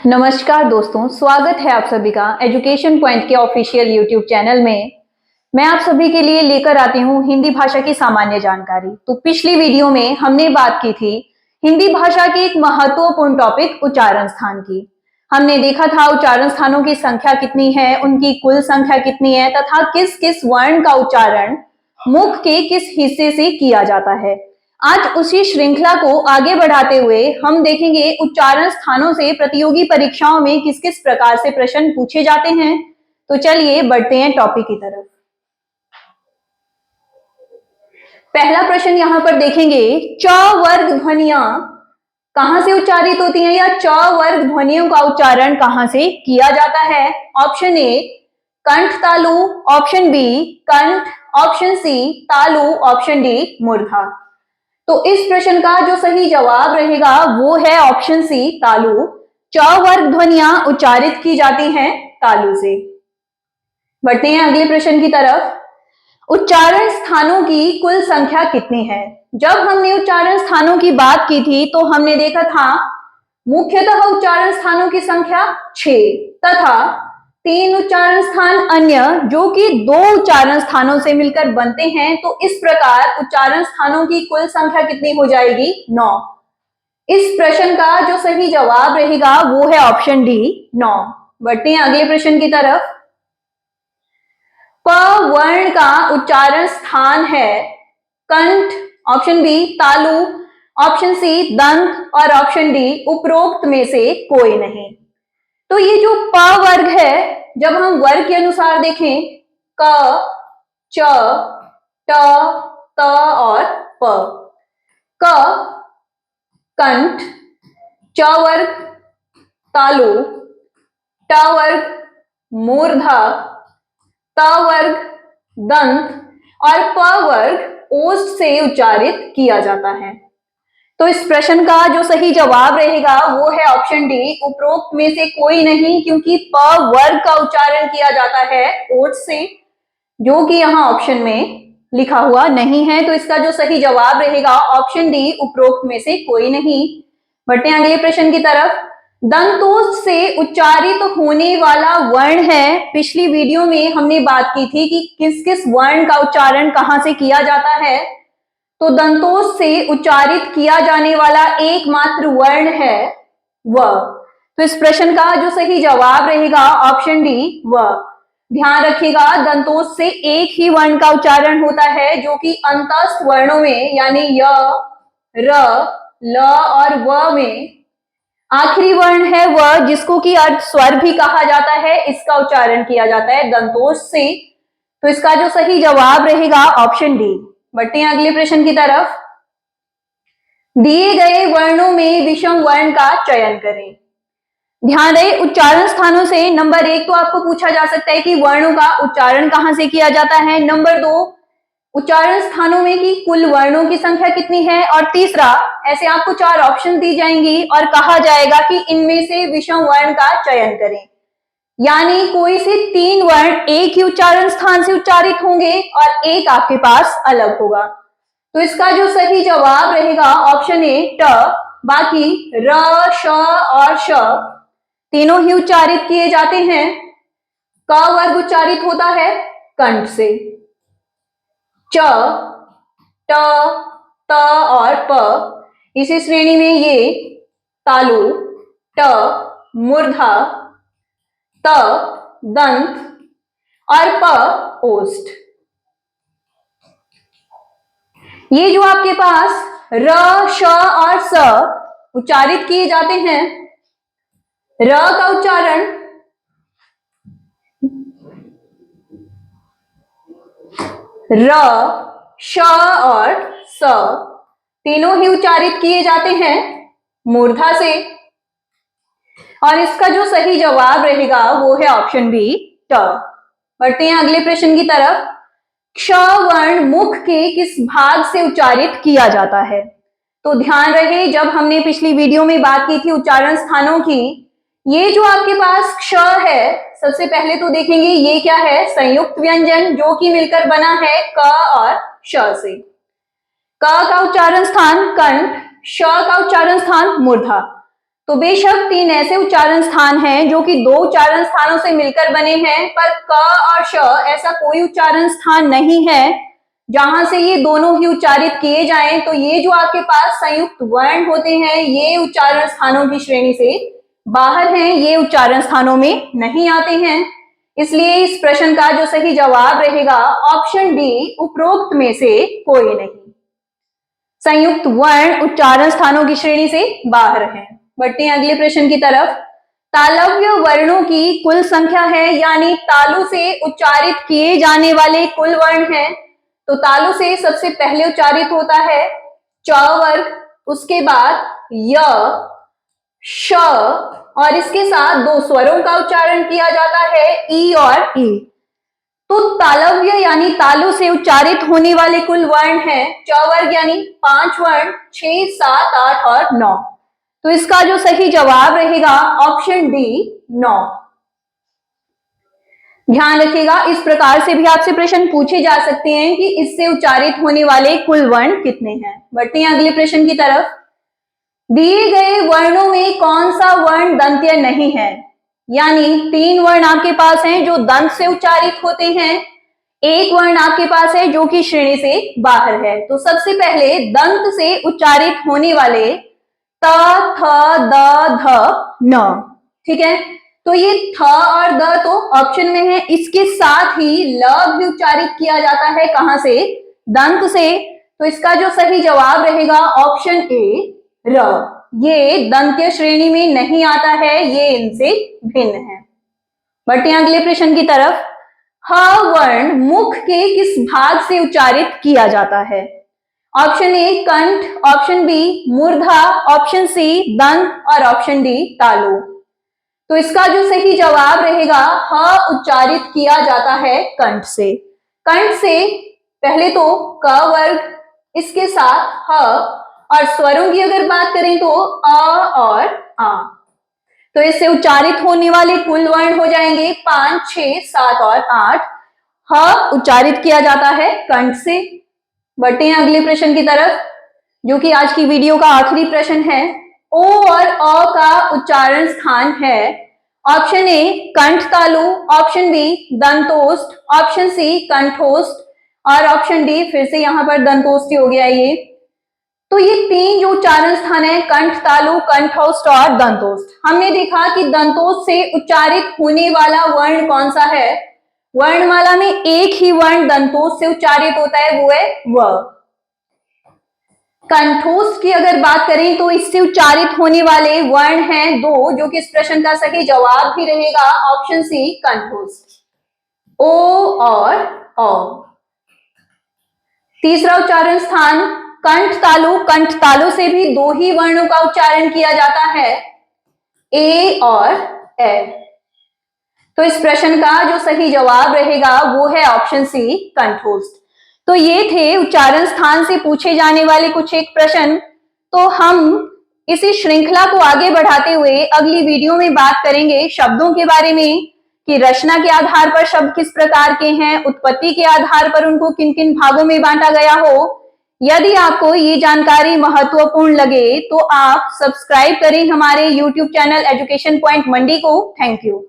नमस्कार दोस्तों, स्वागत है आप सभी का एजुकेशन पॉइंट के ऑफिशियल यूट्यूब चैनल में। मैं आप सभी के लिए लेकर आती हूँ हिंदी भाषा की सामान्य जानकारी। तो पिछली वीडियो में हमने बात की थी हिंदी भाषा के एक महत्वपूर्ण टॉपिक उच्चारण स्थान की। हमने देखा था उच्चारण स्थानों की संख्या कितनी है, उनकी कुल संख्या कितनी है तथा किस किस वर्ण का उच्चारण मुख के किस हिस्से से किया जाता है। आज उसी श्रृंखला को आगे बढ़ाते हुए हम देखेंगे उच्चारण स्थानों से प्रतियोगी परीक्षाओं में किस किस प्रकार से प्रश्न पूछे जाते हैं। तो चलिए बढ़ते हैं टॉपिक की तरफ। पहला प्रश्न यहां पर देखेंगे, च वर्ग ध्वनियां कहां से उच्चारित होती हैं या च वर्ग ध्वनियों का उच्चारण कहां से किया जाता है। ऑप्शन ए कंठ तालु, ऑप्शन बी कंठ, ऑप्शन सी तालु, ऑप्शन डी मूर्धा। तो इस प्रश्न का जो सही जवाब रहेगा वो है ऑप्शन सी तालु। च वर्ग ध्वनियां उच्चारित की जाती हैं तालु से। बढ़ते हैं अगले प्रश्न की तरफ। उच्चारण स्थानों की कुल संख्या कितनी है। जब हमने उच्चारण स्थानों की बात की थी तो हमने देखा था मुख्यतः उच्चारण स्थानों की संख्या 6 तथा 3 उच्चारण स्थान अन्य जो कि 2 उच्चारण स्थानों से मिलकर बनते हैं। तो इस प्रकार उच्चारण स्थानों की कुल संख्या कितनी हो जाएगी, 9। इस प्रश्न का जो सही जवाब रहेगा वो है ऑप्शन डी 9। बढ़ते हैं अगले प्रश्न की तरफ। प वर्ण का उच्चारण स्थान है कंठ, ऑप्शन बी तालु, ऑप्शन सी दंत और ऑप्शन डी उपरोक्त में से कोई नहीं। तो ये जो प वर्ग है, जब हम वर्ग के अनुसार देखें क, च, ट, त और प। क कंठ, च वर्ग तालु, ट वर्ग मूर्धा, त वर्ग दंत और प वर्ग ओष्ठ से उच्चारित किया जाता है। तो इस प्रश्न का जो सही जवाब रहेगा वो है ऑप्शन डी उपरोक्त में से कोई नहीं, क्योंकि प वर्ग का उच्चारण किया जाता है ओठ से, जो कि यहाँ ऑप्शन में लिखा हुआ नहीं है। तो इसका जो सही जवाब रहेगा ऑप्शन डी उपरोक्त में से कोई नहीं। बढ़ते हैं अगले प्रश्न की तरफ। दंतोष्ठ से उच्चारित होने वाला वर्ण है। पिछली वीडियो में हमने बात की थी कि किस किस वर्ण का उच्चारण कहां से किया जाता है। तो दंतोष्ठ से उच्चारित किया जाने वाला एकमात्र वर्ण है व। तो इस प्रश्न का जो सही जवाब रहेगा ऑप्शन डी व। ध्यान रखिएगा दंतोष्ठ से एक ही वर्ण का उच्चारण होता है जो कि अंतस्थ वर्णों में यानी य, र, ल और व में आखिरी वर्ण है व, जिसको कि अर्ध स्वर भी कहा जाता है। इसका उच्चारण किया जाता है दंतोष्ठ से। तो इसका जो सही जवाब रहेगा ऑप्शन डी। बढ़ते हैं अगले प्रश्न की तरफ। दिए गए वर्णों में विषम वर्ण का चयन करें। ध्यान रहे उच्चारण स्थानों से नंबर 1 तो आपको पूछा जा सकता है कि वर्णों का उच्चारण कहां से किया जाता है। नंबर 2 उच्चारण स्थानों में की कुल वर्णों की संख्या कितनी है। और तीसरा ऐसे आपको 4 ऑप्शन दी जाएंगी और कहा जाएगा कि इनमें से विषम वर्ण का चयन करें, यानी कोई से 3 वर्ण एक ही उच्चारण स्थान से उच्चारित होंगे और एक आपके पास अलग होगा। तो इसका जो सही जवाब रहेगा ऑप्शन ए ट। बाकी र, श और श तीनों ही उच्चारित किए जाते हैं। क वर्ग उच्चारित होता है कंठ से। च, ट, त और प इसी श्रेणी में ये तालु, ट मूर्धा, त दंत और प ओष्ठ। ये जो आपके पास र, श और स उच्चारित किए जाते हैं, र का उच्चारण र, श और स तीनों ही उच्चारित किए जाते हैं मूर्धा से। और इसका जो सही जवाब रहेगा वो है ऑप्शन बी ट। बढ़ते हैं अगले प्रश्न की तरफ। क्ष वर्ण मुख के किस भाग से उच्चारित किया जाता है। तो ध्यान रहे जब हमने पिछली वीडियो में बात की थी उच्चारण स्थानों की, ये जो आपके पास क्ष है, सबसे पहले तो देखेंगे ये क्या है, संयुक्त व्यंजन जो कि मिलकर बना है क और श से। क का उच्चारण स्थान कंठ, श का उच्चारण स्थान मूर्धा। तो बेशक 3 ऐसे उच्चारण स्थान हैं जो कि 2 उच्चारण स्थानों से मिलकर बने हैं, पर क और श ऐसा कोई उच्चारण स्थान नहीं है जहां से ये दोनों ही उच्चारित किए जाएं। तो ये जो आपके पास संयुक्त वर्ण होते हैं ये उच्चारण स्थानों की श्रेणी से बाहर हैं, ये उच्चारण स्थानों में नहीं आते हैं। इसलिए इस प्रश्न का जो सही जवाब रहेगा ऑप्शन डी, उपरोक्त में से कोई नहीं। संयुक्त वर्ण उच्चारण स्थानों की श्रेणी से बाहर हैं। बढ़ते हैं अगले प्रश्न की तरफ। तालव्य वर्णों की कुल संख्या है, यानी तालु से उच्चारित किए जाने वाले कुल वर्ण हैं। तो तालु से सबसे पहले उच्चारित होता है च वर्ग, उसके बाद य, श और इसके साथ 2 स्वरों का उच्चारण किया जाता है ई और ई। तो तालव्य यानी तालु से उच्चारित होने वाले कुल वर्ण हैं च वर्ग यानी 5 वर्ण, 6, 7, 8 और 9। तो इसका जो सही जवाब रहेगा ऑप्शन डी 9। ध्यान रखिएगा, इस प्रकार से भी आपसे प्रश्न पूछे जा सकते हैं कि इससे उच्चारित होने वाले कुल वर्ण कितने हैं। बढ़ते हैं अगले प्रश्न की तरफ। दिए गए वर्णों में कौन सा वर्ण दंत्य नहीं है? यानी 3 वर्ण आपके पास हैं जो दंत से उच्चारित होते हैं, 1 वर्ण आपके पास है जो कि श्रेणी से बाहर है। तो सबसे पहले दंत से उच्चारित होने वाले त, थ, द, ध, न, ठीक है। तो ये थ और द तो ऑप्शन में है, इसके साथ ही ल भी उच्चारित किया जाता है, कहां से? दंत से। तो इसका जो सही जवाब रहेगा ऑप्शन ए र। ये दंत्य श्रेणी में नहीं आता है, ये इनसे भिन्न है। बढ़ते हैं अगले प्रश्न की तरफ। ह वर्ण मुख के किस भाग से उच्चारित किया जाता है? ऑप्शन ए कंठ, ऑप्शन बी मूर्धा, ऑप्शन सी दंत और ऑप्शन डी तालु। तो इसका जो सही जवाब रहेगा ह उच्चारित किया जाता है कंठ से। कंठ से पहले तो क वर्ग, इसके साथ ह और स्वरों की अगर बात करें तो अ और आ। तो इससे उच्चारित होने वाले कुल वर्ण हो जाएंगे 5, 6, 7 और 8। ह उच्चारित किया जाता है कंठ से। बढ़ते हैं अगले प्रश्न की तरफ, जो कि आज की वीडियो का आखिरी प्रश्न है। ओ और अ का उच्चारण स्थान है। ऑप्शन ए कंठ तालु, ऑप्शन बी दंतोष्ठ, ऑप्शन सी कंठोष्ठ और ऑप्शन डी फिर से यहां पर दंतोष्ठ हो गया ये। तो ये 3 जो उच्चारण स्थान है कंठ तालु, कंठोष्ठ और दंतोष्ठ, हमने देखा कि दंतोष्ठ से उच्चारित होने वाला वर्ण कौन सा है? वर्णमाला में एक ही वर्ण दंतोष्ठ से उच्चारित होता है, वो है व। कंठोष्ठ की अगर बात करें तो इससे उच्चारित होने वाले वर्ण हैं 2, जो कि इस प्रश्न का सही जवाब भी रहेगा ऑप्शन सी कंठोष्ठ, ओ और औ। तीसरा उच्चारण स्थान कंठ तालु, कंठ तालु से भी 2 ही वर्णों का उच्चारण किया जाता है, ए और ए। तो इस प्रश्न का जो सही जवाब रहेगा वो है ऑप्शन सी कंठोष्ठ। तो ये थे उच्चारण स्थान से पूछे जाने वाले कुछ एक प्रश्न। तो हम इसी श्रृंखला को आगे बढ़ाते हुए अगली वीडियो में बात करेंगे शब्दों के बारे में, कि रचना के आधार पर शब्द किस प्रकार के हैं, उत्पत्ति के आधार पर उनको किन किन भागों में बांटा गया हो। यदि आपको ये जानकारी महत्वपूर्ण लगे तो आप सब्सक्राइब करें हमारे YouTube चैनल एजुकेशन पॉइंट मंडी को। Thank you.